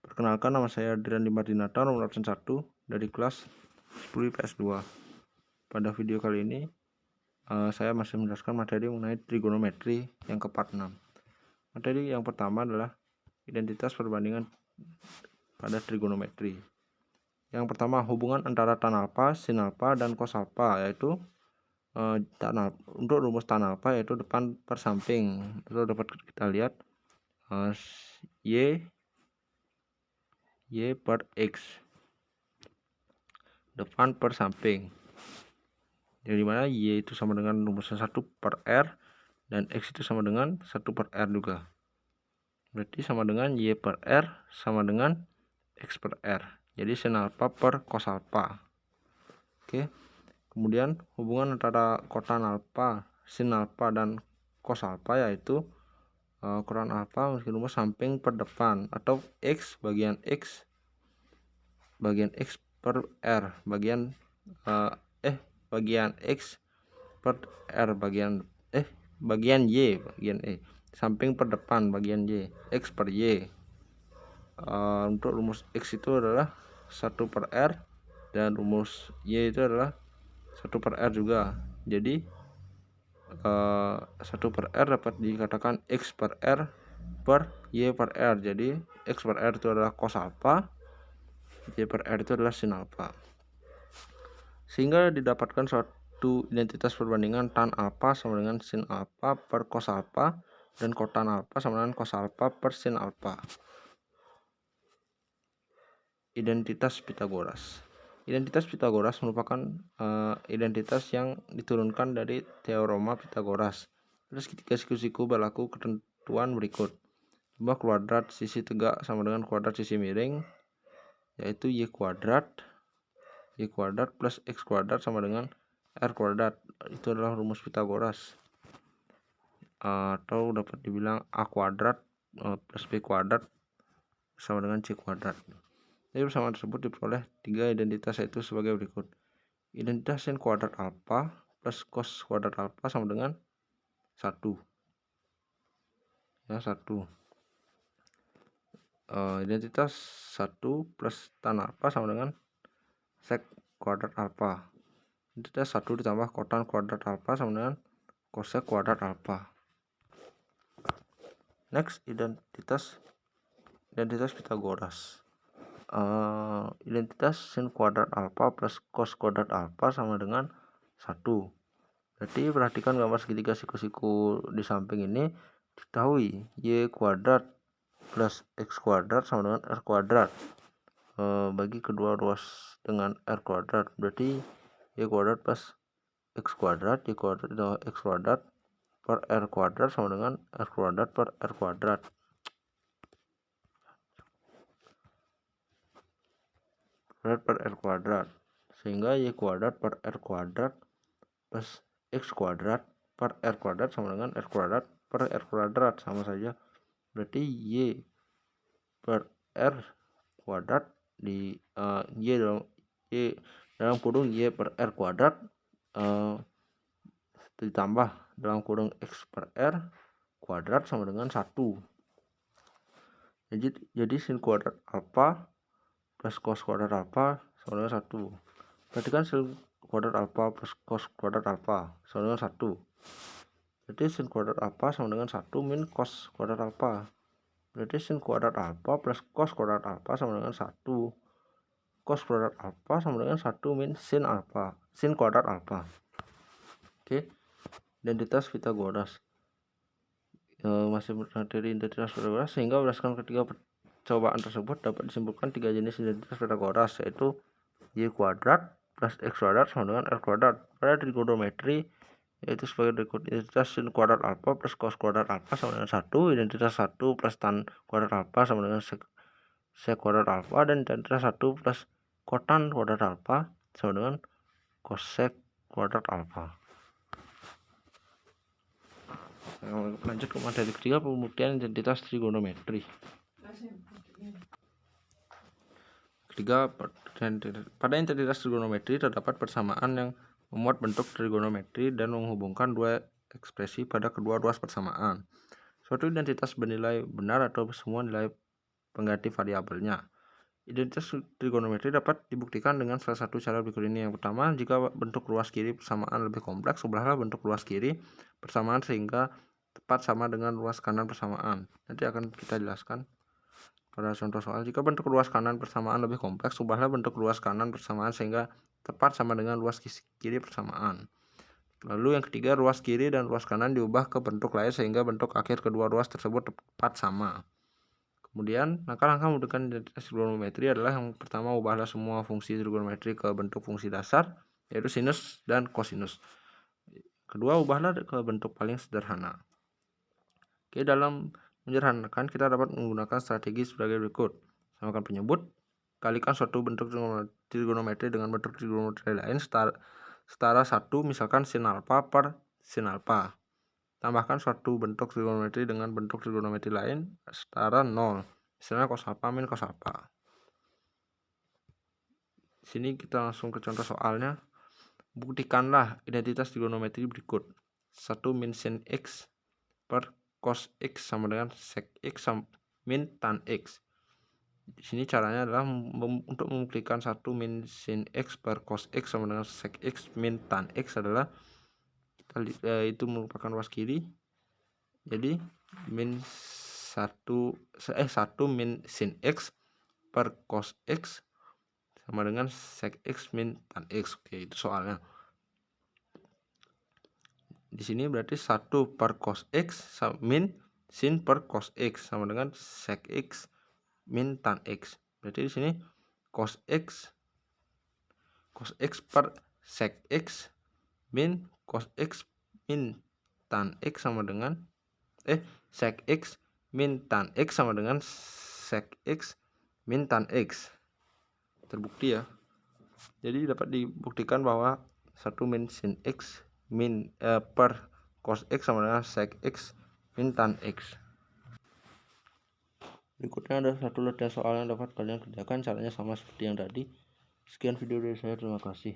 Perkenalkan, nama saya Dirandi Mardinata, nomor absen 1 dari kelas 10 IPS 2. Pada video kali ini saya masih menjelaskan materi mengenai trigonometri yang ke part 6. Materi yang pertama adalah identitas perbandingan pada trigonometri. Yang pertama, hubungan antara tan alfa, sin alfa, dan cos alfa, yaitu untuk rumus tan alfa yaitu depan per samping. Itu dapat kita lihat Y per X, depan per samping, jadi mana Y itu sama dengan rumusnya 1 per R dan X itu sama dengan 1 per R juga, berarti sama dengan Y per R sama dengan X per R, jadi sin alfa per cos alfa. Oke, kemudian hubungan antara kotan alfa, sin alfa, dan cos alfa yaitu kotan alfa memiliki rumus samping per depan, atau X bagian X per R bagian X per R bagian Y bagian E, samping per depan bagian Y, X per Y. Untuk rumus X itu adalah 1 per R dan rumus Y itu adalah 1 per R juga, jadi 1 per R dapat dikatakan X per R per Y per R, jadi X per R itu adalah cos alfa, Y per R itu adalah sin alfa, sehingga didapatkan suatu identitas perbandingan tan alfa sama dengan sin alfa per cos alfa dan kotan alfa sama dengan cos alfa per sin alfa. Identitas Pitagoras. Identitas Pitagoras merupakan identitas yang diturunkan dari teorema Pitagoras. Terus ketika siku-siku berlaku ketentuan berikut. Jumlah kuadrat sisi tegak sama dengan kuadrat sisi miring, yaitu Y kuadrat plus X kuadrat sama dengan R kuadrat. Itu adalah rumus Pitagoras, atau dapat dibilang A kuadrat plus B kuadrat sama dengan C kuadrat. Jadi persamaan tersebut diperoleh 3 identitas, yaitu sebagai berikut. Identitas sin kuadrat alfa plus cos kuadrat alfa sama dengan 1. Ya, 1. Identitas 1 plus tan alfa sama dengan sec kuadrat alfa. Identitas 1 ditambah kotan kuadrat alfa sama dengan cosec kuadrat alfa. Next, identitas Pitagoras. Identitas sin kuadrat alfa plus cos kuadrat alfa sama dengan 1. Berarti perhatikan gambar segitiga siku-siku di samping ini, diketahui Y kuadrat plus X kuadrat sama dengan R kuadrat. Bagi kedua ruas dengan R kuadrat, berarti Y kuadrat plus X kuadrat, Y kuadrat ditambah X kuadrat per R kuadrat sama dengan R kuadrat per R kuadrat. Per R kuadrat, sehingga Y kuadrat per R kuadrat plus X kuadrat per R kuadrat sama dengan R kuadrat per R kuadrat, sama saja, berarti Y per R kuadrat di Y dalam kurung Y per R kuadrat ditambah dalam kurung X per R kuadrat sama dengan 1. Jadi sin kuadrat alfa plus cos kuadrat alfa sama dengan 1. Perhatikan sin kuadrat alfa plus cos kuadrat alfa sama dengan 1. Berarti sin kuadrat alfa sama dengan 1 min cos kuadrat alfa. Berarti sin kuadrat alfa plus cos kuadrat alfa sama dengan 1. Cos kuadrat alfa sama dengan 1 min sin kuadrat alfa. Oke, identitas Pitagoras. Masih materi identitas Pitagoras, sehingga berdasarkan ketiga percobaan tersebut dapat disimpulkan 3 jenis identitas Pitagoras, yaitu Y kuadrat plus X kuadrat sama dengan R kuadrat. Pada trigonometri yaitu sebagai berikut. Identitas sin kuadrat alfa plus cos kuadrat alfa sama dengan 1, identitas 1 plus tan kuadrat alfa sama dengan sec kuadrat alfa, dan identitas 1 plus kotan kuadrat alfa sama dengan cosec kuadrat alfa. Lanjut ke materi ketiga, pembuktian identitas trigonometri. Ketiga, pada identitas trigonometri terdapat persamaan yang memuat bentuk trigonometri dan menghubungkan dua ekspresi pada kedua ruas persamaan. Suatu identitas bernilai benar atau semua nilai pengganti variabelnya. Identitas trigonometri dapat dibuktikan dengan salah satu cara berikut ini. Yang pertama, jika bentuk ruas kiri persamaan lebih kompleks, ubahlah bentuk ruas kiri persamaan sehingga tepat sama dengan ruas kanan persamaan. Nanti akan kita jelaskan pada contoh soal. Jika bentuk ruas kanan persamaan lebih kompleks, ubahlah bentuk ruas kanan persamaan sehingga tepat sama dengan ruas kiri persamaan. Lalu yang ketiga, ruas kiri dan ruas kanan diubah ke bentuk lain sehingga bentuk akhir kedua ruas tersebut tepat sama. Kemudian, langkah-langkah memudahkan identitas trigonometri adalah yang pertama, ubahlah semua fungsi trigonometri ke bentuk fungsi dasar, yaitu sinus dan kosinus. Kedua, ubahlah ke bentuk paling sederhana. Oke, dalam menyederhanakan kita dapat menggunakan strategi sebagai berikut. Samakan penyebut, kalikan suatu bentuk trigonometri dengan bentuk trigonometri lain setara 1, misalkan sin alfa per sin alfa. Tambahkan suatu bentuk trigonometri dengan bentuk trigonometri lain setara 0, misalnya cos alfa min cos alfa. Sini kita langsung ke contoh soalnya. Buktikanlah identitas trigonometri berikut. 1 min sin x per cos x sama dengan sec x min tan x. Di sini caranya adalah untuk membuktikan 1 min sin x per cos x sama dengan sec x min tan x adalah itu merupakan ruas kiri. Jadi min 1 min sin x per cos x sama dengan sec x min tan x. Oke, itu soalnya. Di sini berarti 1 per cos x min sin per cos x sama dengan sec x min tan x. Berarti di sini cos x per sec x min cos x min tan x sama dengan sec x min tan x sama dengan sec x min tan x. Terbukti ya. Jadi dapat dibuktikan bahwa 1 min sin x min per cos x sama dengan sec x min tan x. Berikutnya ada satu latihan soal yang dapat kalian kerjakan. Caranya sama seperti yang tadi. Sekian video dari saya, terima kasih.